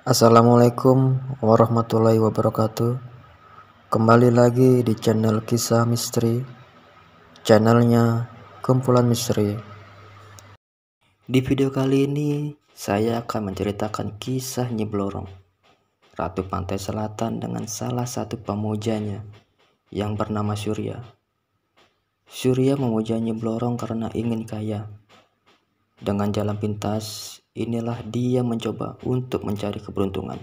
Assalamualaikum warahmatullahi wabarakatuh. Kembali lagi di channel Kisah Misteri, channelnya Kumpulan Misteri. Di video kali ini saya akan menceritakan kisah Nyi Blorong, Ratu Pantai Selatan dengan salah satu pemujanya yang bernama Surya. Surya memuja Nyi Blorong karena ingin kaya. Dengan jalan pintas, inilah dia mencoba untuk mencari keberuntungan.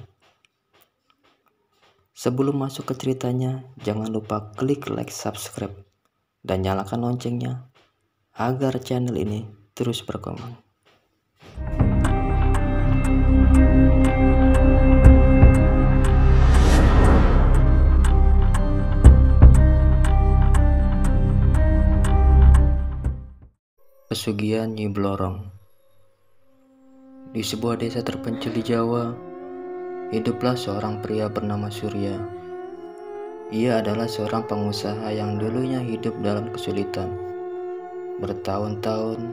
Sebelum masuk ke ceritanya, jangan lupa klik like, subscribe, dan nyalakan loncengnya agar channel ini terus berkembang. Pesugihan Nyi Blorong. Di sebuah desa terpencil di Jawa, hiduplah seorang pria bernama Surya. Ia adalah seorang pengusaha yang dulunya hidup dalam kesulitan. Bertahun-tahun,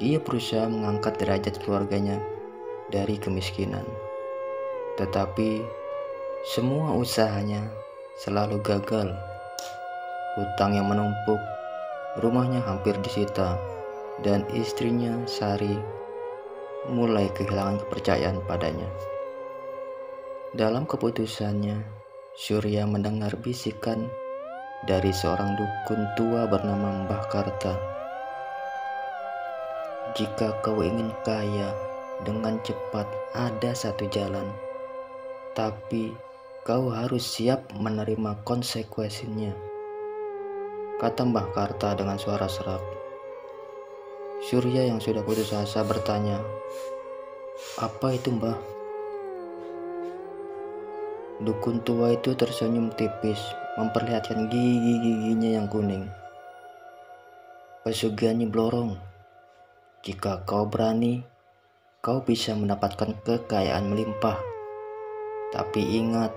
ia berusaha mengangkat derajat keluarganya dari kemiskinan. Tetapi, semua usahanya selalu gagal. Hutang yang menumpuk, rumahnya hampir disita, dan istrinya Sari mulai kehilangan kepercayaan padanya. Dalam keputusannya, Surya mendengar bisikan dari seorang dukun tua bernama Mbah Karta. Jika kau ingin kaya dengan cepat, ada satu jalan, tapi kau harus siap menerima konsekuensinya, kata Mbah Karta dengan suara serak. Surya yang sudah putus asa bertanya, "Apa itu, Mbah?" Dukun tua itu tersenyum tipis, memperlihatkan gigi-giginya yang kuning. "Pesugihan Nyi Blorong, jika kau berani, kau bisa mendapatkan kekayaan melimpah. Tapi ingat,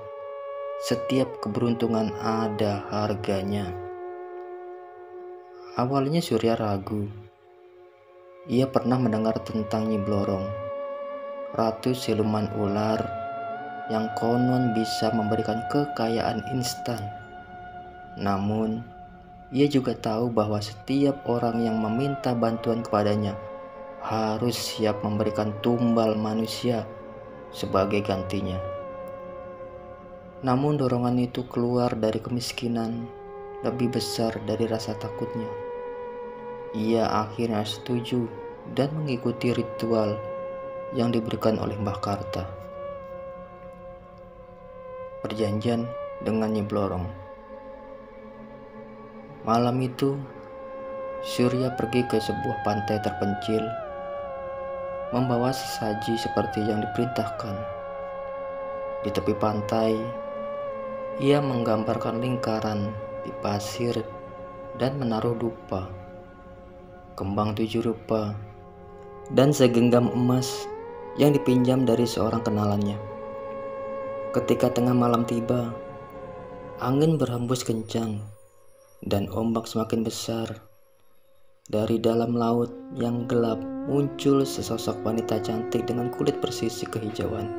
setiap keberuntungan ada harganya." Awalnya Surya ragu. Ia pernah mendengar tentang Nyi Blorong, ratu siluman ular yang konon bisa memberikan kekayaan instan. Namun, ia juga tahu bahwa setiap orang yang meminta bantuan kepadanya harus siap memberikan tumbal manusia sebagai gantinya. Namun dorongan itu keluar dari kemiskinan lebih besar dari rasa takutnya. Ia akhirnya setuju dan mengikuti ritual yang diberikan oleh Mbah Karta. Perjanjian dengan Nyi Blorong. Malam itu, Surya pergi ke sebuah pantai terpencil, membawa sesaji seperti yang diperintahkan. Di tepi pantai, ia menggambarkan lingkaran di pasir dan menaruh dupa, kembang 7 rupa, dan segenggam emas yang dipinjam dari seorang kenalannya. Ketika tengah malam tiba, angin berhembus kencang dan ombak semakin besar. Dari dalam laut yang gelap muncul sesosok wanita cantik dengan kulit bersisik kehijauan.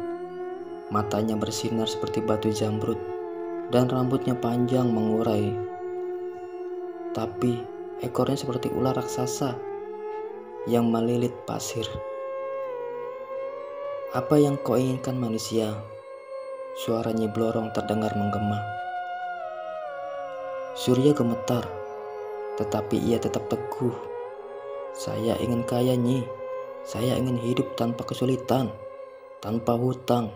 Matanya bersinar seperti batu zamrud dan rambutnya panjang mengurai. Tapi ekornya seperti ular raksasa yang melilit pasir. "Apa yang kau inginkan, manusia?" Suara Nyi Blorong terdengar menggema. Surya gemetar, tetapi ia tetap teguh. "Saya ingin kaya, Nyi. Saya ingin hidup tanpa kesulitan, tanpa hutang,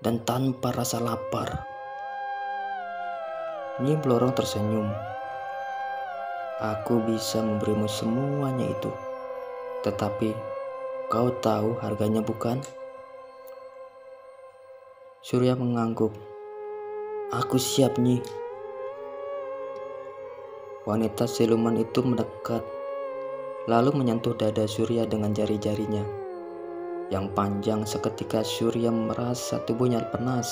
dan tanpa rasa lapar." Nyi Blorong tersenyum. "Aku bisa memberimu semuanya itu, tetapi kau tahu harganya, bukan?" Surya mengangguk. "Aku siap, Nyi." Wanita siluman itu mendekat, lalu menyentuh dada Surya dengan jari-jarinya yang panjang. Seketika Surya merasa tubuhnya panas,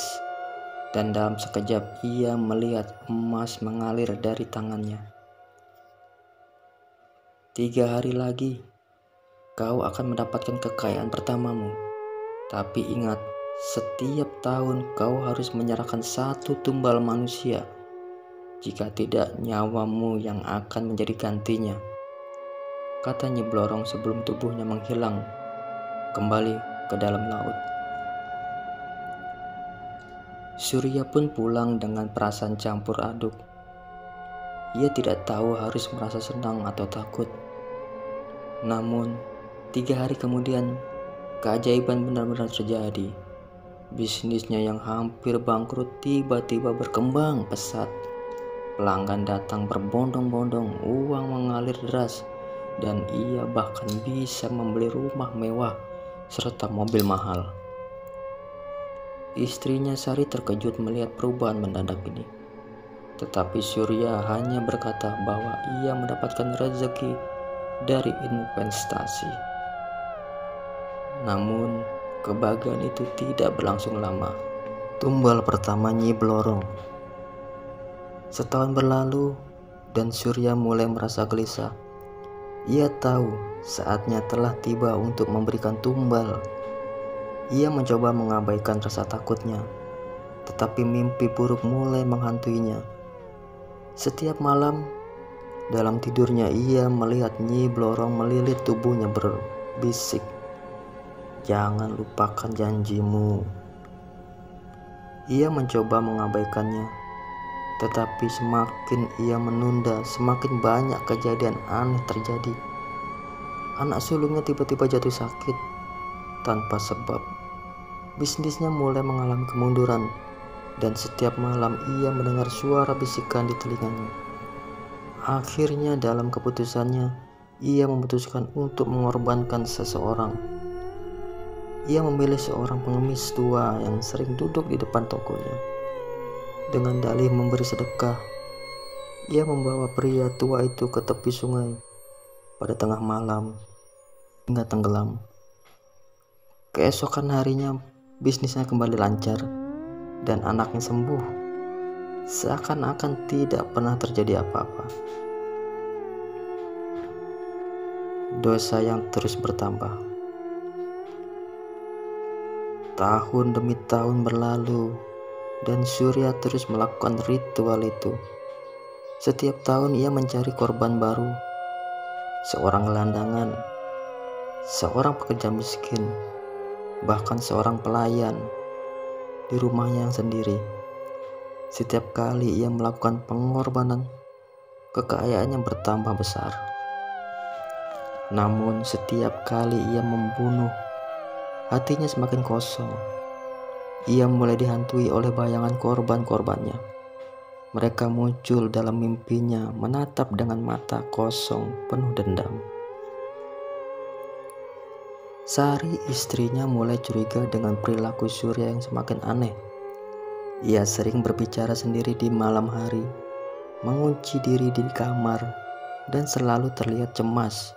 dan dalam sekejap ia melihat emas mengalir dari tangannya. "3 hari lagi, kau akan mendapatkan kekayaan pertamamu. Tapi ingat, Setiap tahun kau harus menyerahkan satu tumbal manusia. Jika tidak, nyawamu yang akan menjadi gantinya, kata Nyi Blorong sebelum tubuhnya menghilang kembali ke dalam laut. Surya pun pulang dengan perasaan campur aduk. Ia tidak tahu harus merasa senang atau takut. Namun, 3 hari kemudian, keajaiban benar-benar terjadi. Bisnisnya yang hampir bangkrut tiba-tiba berkembang pesat. Pelanggan datang berbondong-bondong, uang mengalir deras, dan ia bahkan bisa membeli rumah mewah serta mobil mahal. Istrinya Sari terkejut melihat perubahan mendadak ini. Tetapi Surya hanya berkata bahwa ia mendapatkan rezeki dari investasi. Namun, kebahagiaan itu tidak berlangsung lama. Tumbal pertama Nyi Blorong. Setahun berlalu dan Surya mulai merasa gelisah. Ia tahu saatnya telah tiba untuk memberikan tumbal. Ia mencoba mengabaikan rasa takutnya, tetapi mimpi buruk mulai menghantuinya. Setiap malam, dalam tidurnya ia melihat Nyi Blorong melilit tubuhnya berbisik, "Jangan lupakan janjimu." Ia mencoba mengabaikannya, tetapi semakin ia menunda, semakin banyak kejadian aneh terjadi. Anak sulungnya tiba-tiba jatuh sakit tanpa sebab. Bisnisnya mulai mengalami kemunduran, dan setiap malam ia mendengar suara bisikan di telinganya. Akhirnya dalam keputusannya, ia memutuskan untuk mengorbankan seseorang. Ia memilih seorang pengemis tua yang sering duduk di depan tokonya. Dengan dalih memberi sedekah, ia membawa pria tua itu ke tepi sungai pada tengah malam hingga tenggelam. Keesokan harinya, bisnisnya kembali lancar dan anaknya sembuh, seakan-akan tidak pernah terjadi apa-apa. Dosa yang terus bertambah. Tahun demi tahun berlalu dan Surya terus melakukan ritual itu. Setiap tahun ia mencari korban baru, seorang gelandangan, seorang pekerja miskin, bahkan seorang pelayan di rumahnya yang sendiri. Setiap kali ia melakukan pengorbanan, kekayaannya bertambah besar. Namun setiap kali ia membunuh, hatinya semakin kosong. Ia mulai dihantui oleh bayangan korban-korbannya. Mereka muncul dalam mimpinya, menatap dengan mata kosong penuh dendam. Sari, istrinya, mulai curiga dengan perilaku Surya yang semakin aneh. Ia sering berbicara sendiri di malam hari, mengunci diri di kamar, dan selalu terlihat cemas.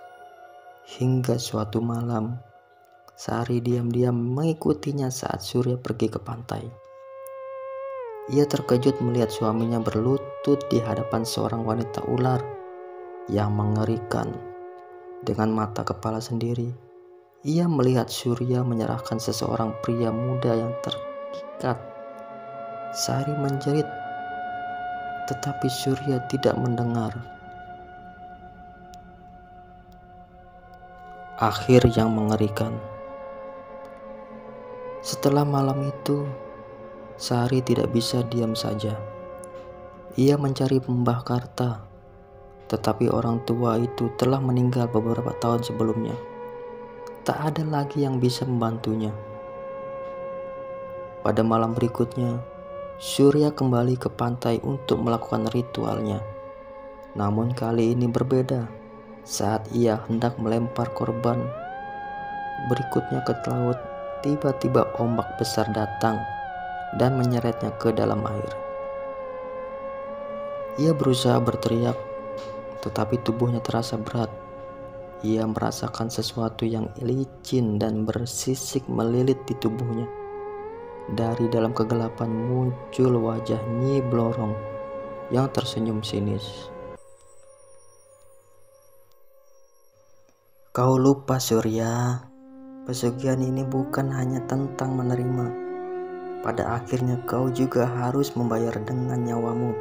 Hingga suatu malam, Sari diam-diam mengikutinya saat Surya pergi ke pantai. Ia terkejut melihat suaminya berlutut di hadapan seorang wanita ular yang mengerikan. Dengan mata kepala sendiri, ia melihat Surya menyerahkan seseorang pria muda yang terikat. Sari menjerit, tetapi Surya tidak mendengar. Akhir yang mengerikan. Setelah malam itu, Sari tidak bisa diam saja. Ia mencari Mbah Karta, tetapi orang tua itu telah meninggal beberapa tahun sebelumnya. Tak ada lagi yang bisa membantunya. Pada malam berikutnya, Surya kembali ke pantai untuk melakukan ritualnya. Namun kali ini berbeda. Saat ia hendak melempar korban berikutnya ke laut, tiba-tiba ombak besar datang dan menyeretnya ke dalam air. Ia berusaha berteriak, tetapi tubuhnya terasa berat. Ia merasakan sesuatu yang licin dan bersisik melilit di tubuhnya. Dari dalam kegelapan muncul wajah Nyi Blorong yang tersenyum sinis. "Kau lupa, Surya, pesugihan ini bukan hanya tentang menerima, pada akhirnya kau juga harus membayar dengan nyawamu.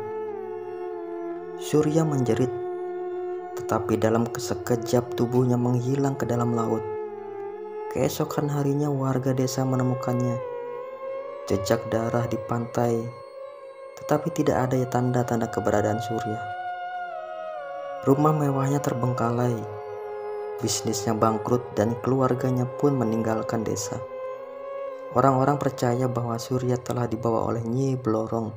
Surya menjerit, tetapi dalam sekejap tubuhnya menghilang ke dalam laut. Keesokan harinya warga desa menemukannya, jejak darah di pantai, tetapi tidak ada tanda-tanda keberadaan Surya. Rumah mewahnya terbengkalai, bisnisnya bangkrut dan keluarganya pun meninggalkan desa. Orang-orang percaya bahwa Surya telah dibawa oleh Nyi Blorong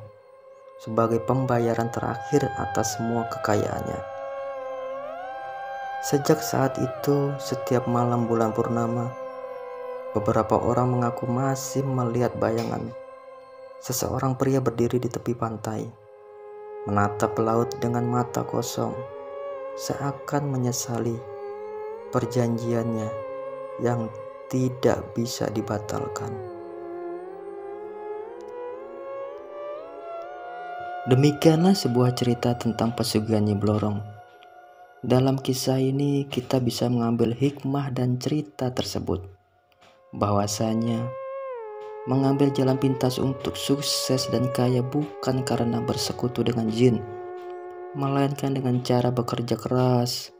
sebagai pembayaran terakhir atas semua kekayaannya. Sejak saat itu, setiap malam bulan purnama, beberapa orang mengaku masih melihat bayangan seseorang pria berdiri di tepi pantai, menatap laut dengan mata kosong, seakan menyesali perjanjiannya yang tidak bisa dibatalkan. Demikianlah sebuah cerita tentang pesugihan Nyi Blorong. Dalam kisah ini kita bisa mengambil hikmah dan cerita tersebut, bahwasanya mengambil jalan pintas untuk sukses dan kaya bukan karena bersekutu dengan jin, melainkan dengan cara bekerja keras,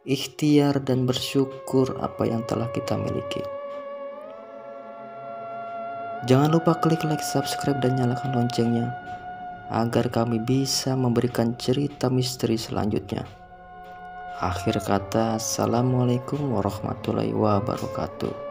ikhtiar dan bersyukur apa yang telah kita miliki. Jangan lupa klik like, subscribe dan nyalakan loncengnya agar kami bisa memberikan cerita misteri selanjutnya. Akhir kata, assalamualaikum warahmatullahi wabarakatuh.